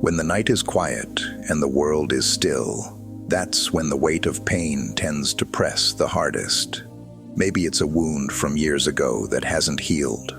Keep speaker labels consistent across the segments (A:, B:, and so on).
A: When the night is quiet and the world is still, that's when the weight of pain tends to press the hardest. Maybe it's a wound from years ago that hasn't healed,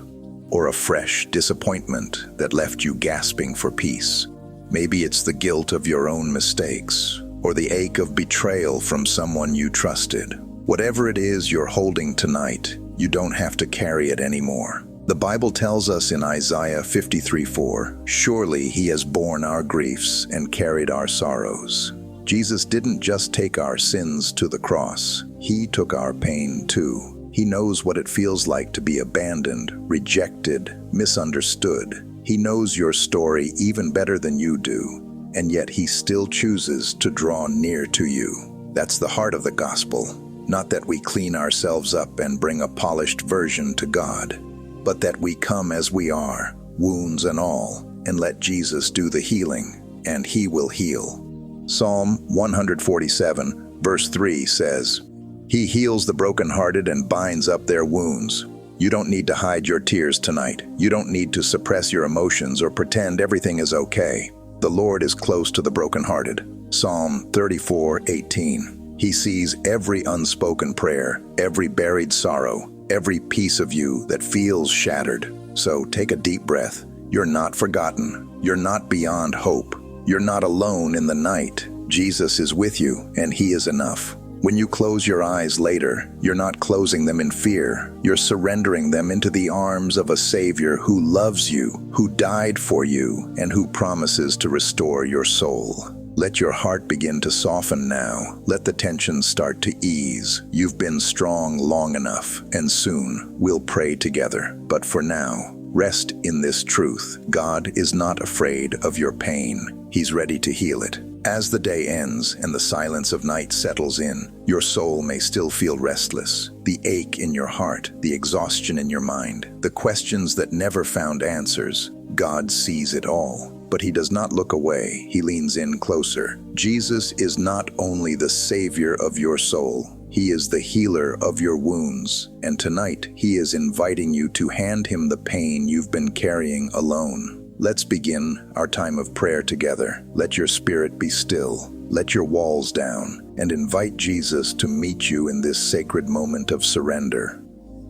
A: or a fresh disappointment that left you gasping for peace. Maybe it's the guilt of your own mistakes, or the ache of betrayal from someone you trusted. Whatever it is you're holding tonight, you don't have to carry it anymore. The Bible tells us in Isaiah 53:4, "Surely he has borne our griefs and carried our sorrows." Jesus didn't just take our sins to the cross, he took our pain too. He knows what it feels like to be abandoned, rejected, misunderstood. He knows your story even better than you do, and yet he still chooses to draw near to you. That's the heart of the gospel. Not that we clean ourselves up and bring a polished version to God, but that we come as we are, wounds and all, and let Jesus do the healing, and he will heal. Psalm 147, verse 3 says, "He heals the brokenhearted and binds up their wounds." You don't need to hide your tears tonight. You don't need to suppress your emotions or pretend everything is okay. The Lord is close to the brokenhearted. Psalm 34:18. He sees every unspoken prayer, every buried sorrow, every piece of you that feels shattered. So take a deep breath. You're not forgotten. You're not beyond hope. You're not alone in the night. Jesus is with you, and he is enough. When you close your eyes later, you're not closing them in fear. You're surrendering them into the arms of a Savior who loves you, who died for you, and who promises to restore your soul. Let your heart begin to soften now. Let the tension start to ease. You've been strong long enough, and soon we'll pray together. But for now, rest in this truth. God is not afraid of your pain. He's ready to heal it. As the day ends and the silence of night settles in, your soul may still feel restless. The ache in your heart, the exhaustion in your mind, the questions that never found answers. God sees it all, but he does not look away. He leans in closer. Jesus is not only the Savior of your soul, he is the healer of your wounds. And tonight, he is inviting you to hand him the pain you've been carrying alone. Let's begin our time of prayer together. Let your spirit be still. Let your walls down, and invite Jesus to meet you in this sacred moment of surrender.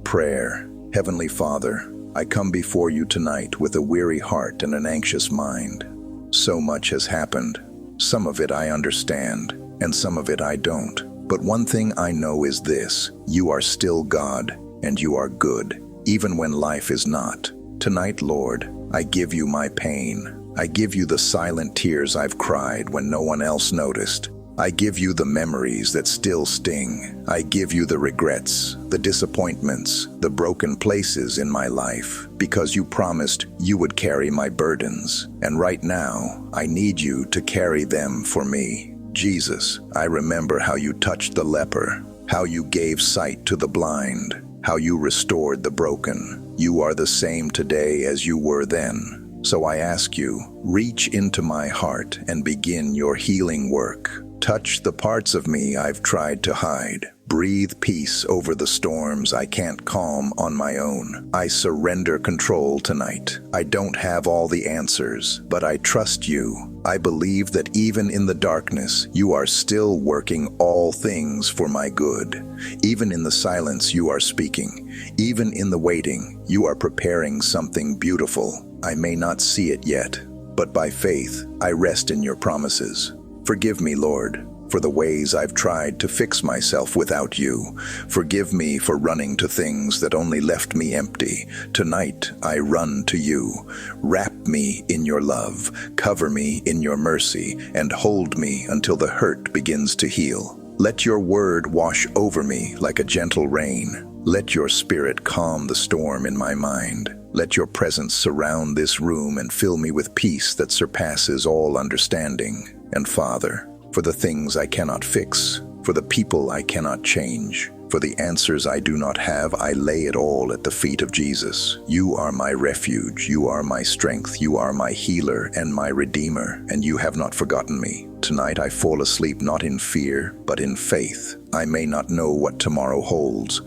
A: Prayer. Heavenly Father, I come before you tonight with a weary heart and an anxious mind. So much has happened. Some of it I understand, and some of it I don't. But one thing I know is this: you are still God, and you are good, even when life is not. Tonight, Lord, I give you my pain. I give you the silent tears I've cried when no one else noticed. I give you the memories that still sting. I give you the regrets, the disappointments, the broken places in my life, because you promised you would carry my burdens. And right now, I need you to carry them for me. Jesus, I remember how you touched the leper, how you gave sight to the blind, how you restored the broken. You are the same today as you were then. So I ask you, reach into my heart and begin your healing work. Touch the parts of me I've tried to hide. Breathe peace over the storms I can't calm on my own. I surrender control tonight. I don't have all the answers, but I trust you. I believe that even in the darkness, you are still working all things for my good. Even in the silence, you are speaking. Even in the waiting, you are preparing something beautiful. I may not see it yet, but by faith, I rest in your promises. Forgive me, Lord, for the ways I've tried to fix myself without you. Forgive me for running to things that only left me empty. Tonight, I run to you. Wrap me in your love, cover me in your mercy, and hold me until the hurt begins to heal. Let your word wash over me like a gentle rain. Let your spirit calm the storm in my mind. Let your presence surround this room and fill me with peace that surpasses all understanding. And Father, for the things I cannot fix, for the people I cannot change, for the answers I do not have, I lay it all at the feet of Jesus. You are my refuge, you are my strength, you are my healer and my redeemer, and you have not forgotten me. Tonight I fall asleep not in fear, but in faith. I may not know what tomorrow holds,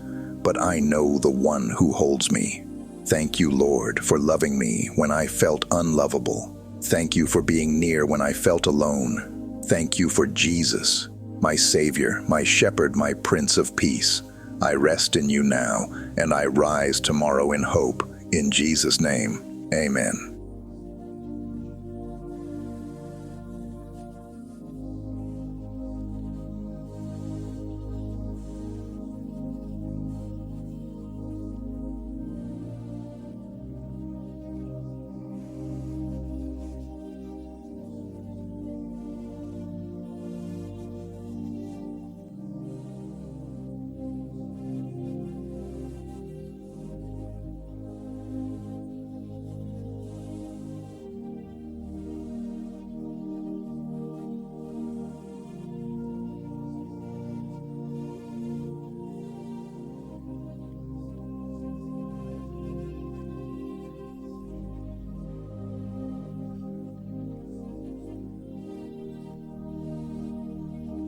A: but I know the one who holds me. Thank you, Lord, for loving me when I felt unlovable. Thank you for being near when I felt alone. Thank you for Jesus, my Savior, my Shepherd, my Prince of Peace. I rest in you now, and I rise tomorrow in hope. In Jesus' name, amen.